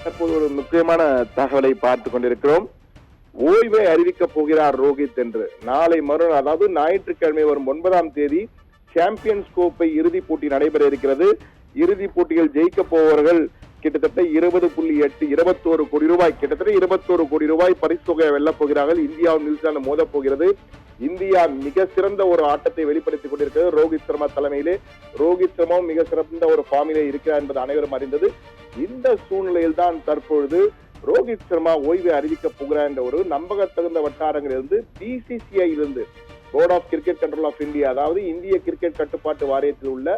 தற்போது ஒரு முக்கியமான தகவலை பார்த்துக் கொண்டிருக்கிறோம். ஓய்வை அறிவிக்கப் போகிறார் ரோஹித் என்று. நாளை மறுநாள், அதாவது ஞாயிற்றுக்கிழமை வரும் 9ஆம் தேதி சாம்பியன்ஸ் கோப்பை இறுதிப் போட்டி நடைபெற இருக்கிறது. இறுதிப் போட்டியில் ஜெயிக்க போவர்கள் கிட்டத்தட்ட 20.8 கோடி ரூபாய், கிட்டத்தட்ட 21 கோடி ரூபாய் பரிசு தொகையை வெல்லப் போகிறார்கள். இந்தியாவும் நியூசிலாந்து மோதப் போகிறது. இந்தியா மிக சிறந்த ஒரு ஆட்டத்தை வெளிப்படுத்திக் கொண்டிருக்கிறது ரோஹித் சர்மா தலைமையிலே. ரோஹித் சர்மாவும் மிக சிறந்த ஒரு ஃபார்மிலே இருக்கிறார் என்பது அனைவரும் அறிந்தது. இந்த சூழ்நிலையில் தான் தற்பொழுது ரோஹித் சர்மா ஓய்வை அறிவிக்கப் போகிறார் என்ற ஒரு நம்பகத்தகுந்த வட்டாரங்களிலிருந்து BCCI board of cricket control of India, அதாவது இந்திய கிரிக்கெட் கட்டுப்பாட்டு வாரியத்தில் உள்ள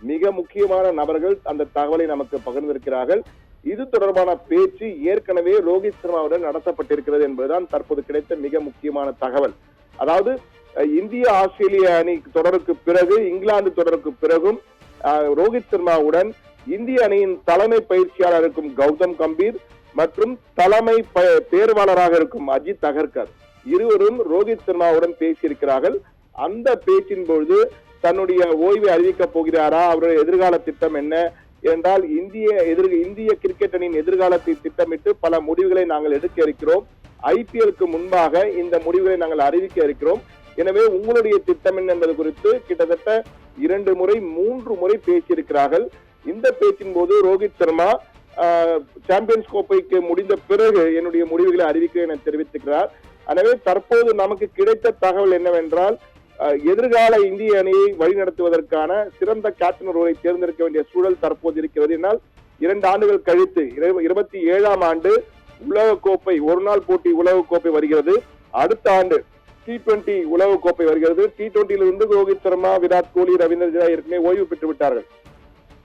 மிக முக்கியமான நபர்கள் அந்த தகவலை நமக்கு பகிர்ந்திருக்கிறார்கள். இது தொடர்பான பேச்சு ஏற்கனவே ரோஹித் சர்மாவுடன் நடத்தப்பட்டிருக்கிறது என்பதுதான் தற்போது கிடைத்த மிக முக்கியமான தகவல். அதாவது இந்திய ஆஸ்திரேலிய அணி தொடருக்கு பிறகு, இங்கிலாந்து தொடருக்கு பிறகும் ரோஹித் சர்மாவுடன் இந்திய அணியின் தலைமை பயிற்சியாளர் இருக்கும் கௌதம் கம்பீர் மற்றும் தலைமை தேர்வாளராக இருக்கும் அஜித் அகர்கர் இருவரும் ரோஹித் சர்மாவுடன் பேசியிருக்கிறார்கள். அந்த பேச்சின் பொழுது தன்னுடைய ஓய்வை அறிவிக்கப் போகிறாரா, அவருடைய எதிர்கால திட்டம் என்ன என்றால், இந்திய கிரிக்கெட் அணியின் எதிர்காலத்தை திட்டமிட்டு பல முடிவுகளை நாங்கள் எடுக்க இருக்கிறோம். IPL-க்கு முன்பாக இந்த முடிவுகளை நாங்கள் அறிவிக்க இருக்கிறோம். எனவே உங்களுடைய திட்டம் என்ன என்பது குறித்து கிட்டத்தட்ட 2 முறை 3 முறை பேசியிருக்கிறார்கள். இந்த பேச்சின் போது ரோஹித் சர்மா சாம்பியன்ஸ் கோப்பைக்கு முடிந்த பிறகு என்னுடைய முடிவுகளை அறிவிக்க என தெரிவித்திருக்கிறார். எனவே தற்போது நமக்கு கிடைத்த தகவல் என்னவென்றால், எதிர்கால இந்திய அணியை வழிநடத்துவதற்கான சிறந்த கேப்டன் ஒருவரை தேர்ந்தெடுக்க வேண்டிய சூழல் தற்போது இருக்கிறது. என்னால் 2 ஆண்டுகள் கழித்து 27ஆம் ஆண்டு உலகக்கோப்பை, ஒருநாள் போட்டி உலகக்கோப்பை வருகிறது. அடுத்த ஆண்டு T20 உலகக்கோப்பை வருகிறது. T20 ரோஹித் சர்மா, விராட் கோலி, ரவீந்திர ஜடேஜா ஏற்கனவே ஓய்வு பெற்று விட்டார்கள்.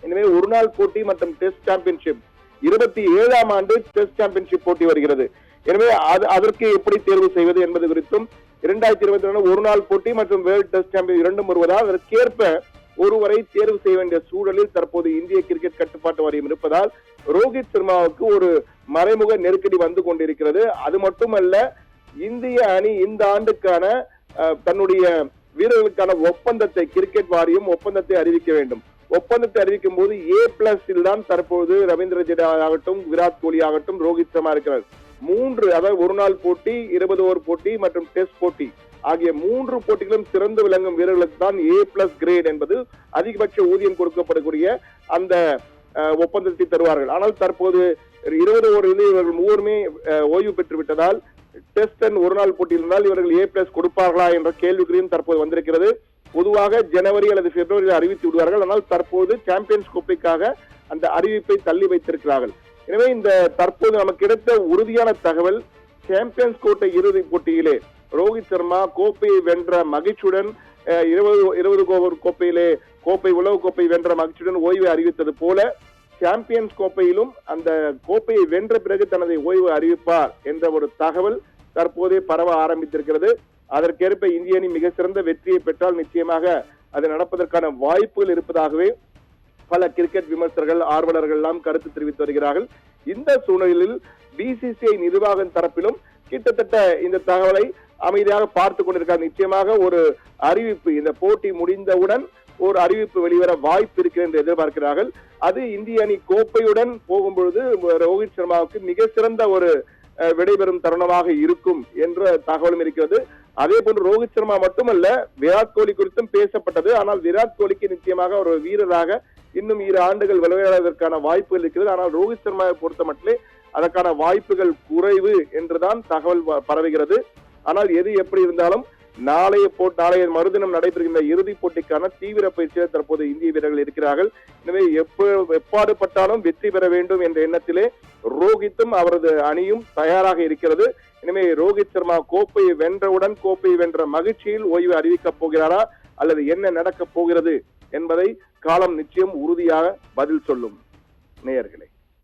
எனவே ஒருநாள் போட்டி மற்றும் டெஸ்ட் சாம்பியன்ஷிப் 27ஆம் ஆண்டு டெஸ்ட் சாம்பியன்ஷிப் போட்டி வருகிறது. எனவே அதற்கு எப்படி தேர்வு செய்வது என்பது குறித்தும் 2022 ஒருநாள் போட்டி மற்றும் வேர்ல்ட் டெஸ்ட் சாம்பியன் இரண்டும் வருவதால் அதற்கேற்ப ஒருவரை தேர்வு செய்ய வேண்டிய சூழலில் தற்போது இந்திய கிரிக்கெட் கட்டுப்பாட்டு வாரியம் இருப்பதால் ரோஹித் சர்மாவுக்கு ஒரு மறைமுக நெருக்கடி வந்து கொண்டிருக்கிறது. அது மட்டுமல்ல, இந்திய அணி இந்த ஆண்டுக்கான தன்னுடைய வீரர்களுக்கான ஒப்பந்தத்தை கிரிக்கெட் வாரியம் ஒப்பந்தத்தை அறிவிக்க வேண்டும். ஒப்பந்தத்தை அறிவிக்கும் போது A+ தான் தற்போது ரவீந்திர ஜடேஜா ஆகட்டும், விராட் கோலி ஆகட்டும், ரோஹித் சர்மா இருக்கிறார். 3, அதாவது ஒருநாள் போட்டி, 20 ஓவர் போட்டி மற்றும் டெஸ்ட் போட்டி ஆகிய 3 போட்டிகளும் சிறந்து விளங்கும் வீரர்களுக்கு தான் A+ கிரேட் என்பது அதிகபட்ச ஊதியம் கொடுக்கப்படக்கூடிய அந்த ஒப்பந்தத்தை தருவார்கள். ஆனால் தற்போது 20 ஓவரில் இவர்கள் 3 ஓய்வு பெற்று விட்டதால் டெஸ்ட் அண்ட் ஒருநாள் போட்டியில் இருந்தால் இவர்கள் A+ கொடுப்பார்களா என்ற கேள்விக்குறியும் தற்போது வந்திருக்கிறது. பொதுவாக ஜனவரி அல்லது பிப்ரவரியில் அறிவித்து விடுவார்கள். ஆனால் தற்போது சாம்பியன்ஸ் கோப்பைக்காக அந்த அறிவிப்பை தள்ளி வைத்திருக்கிறார்கள். எனவே இந்த தற்போது நமக்கு கிடைத்த உறுதியான தகவல், சாம்பியன்ஸ் கோட்டை இறுதிப் போட்டியிலே ரோஹித் சர்மா கோப்பையை வென்ற மகிழ்ச்சியுடன் 20 ஓவர் கோப்பையிலே உலக கோப்பை வென்ற மகிழ்ச்சியுடன் ஓய்வை அறிவித்தது போல சாம்பியன்ஸ் கோப்பையிலும் அந்த கோப்பையை வென்ற பிறகு தனது ஓய்வு அறிவிப்பார் என்ற ஒரு தகவல் தற்போதே பரவ ஆரம்பித்திருக்கிறது. அதற்கேற்ப இந்திய அணி மிக சிறந்த வெற்றியை பெற்றால் நிச்சயமாக அது நடப்பதற்கான வாய்ப்புகள் இருப்பதாகவே பல கிரிக்கெட் விமர்சகர்கள், ஆர்வலர்கள் எல்லாம் கருத்து தெரிவித்து வருகிறார்கள். இந்த சூழலில் BCCI நிர்வாகம் தரப்பிலும் கிட்டத்தட்ட இந்த தகவலை அமைதியாக பார்த்துக் கொண்டிருக்கிறார். நிச்சயமாக ஒரு அறிவிப்பு இந்த போட்டி முடிந்தவுடன் ஒரு அறிவிப்பு வெளிவர வாய்ப்பு இருக்கிறது என்று எதிர்பார்க்கிறார்கள். அது இந்திய அணி கோப்பையுடன் போகும்பொழுது ரோஹித் சர்மாவுக்கு மிக சிறந்த ஒரு விடைபெறும் தருணமாக இருக்கும் என்ற தகவலும் இருக்கிறது. அதே போன்று ரோஹித் சர்மா மட்டுமல்ல, விராட் கோலி குறித்தும் பேசப்பட்டது. ஆனால் விராட் கோலிக்கு நிச்சயமாக ஒரு வீரராக இன்னும் 2 ஆண்டுகள் விளையாடுவதற்கான வாய்ப்புகள் இருக்கிறது. ஆனால் ரோஹித் சர்மாவை பொறுத்த மட்டுமே அதற்கான வாய்ப்புகள் குறைவு என்றுதான் தகவல் பரவுகிறது. ஆனால் எது எப்படி இருந்தாலும் நாளைய மறுதினம் நடைபெறுகின்ற இறுதிப் போட்டிக்கான தீவிர பயிற்சியில் தற்போது இந்திய வீரர்கள் இருக்கிறார்கள். எனவே எப்பாடுபட்டாலும் வெற்றி பெற வேண்டும் என்ற எண்ணத்திலே ரோஹித்தும் அவரது அணியும் தயாராக இருக்கிறது. எனவே ரோஹித் சர்மா கோப்பையை வென்றவுடன் கோப்பையை வென்ற மகிழ்ச்சியில் ஓய்வு அறிவிக்கப் போகிறாரா அல்லது என்ன நடக்கப் போகிறது என்பதை காலம் நிச்சயம் உறுதியாக பதில் சொல்லும். நேயர்களே.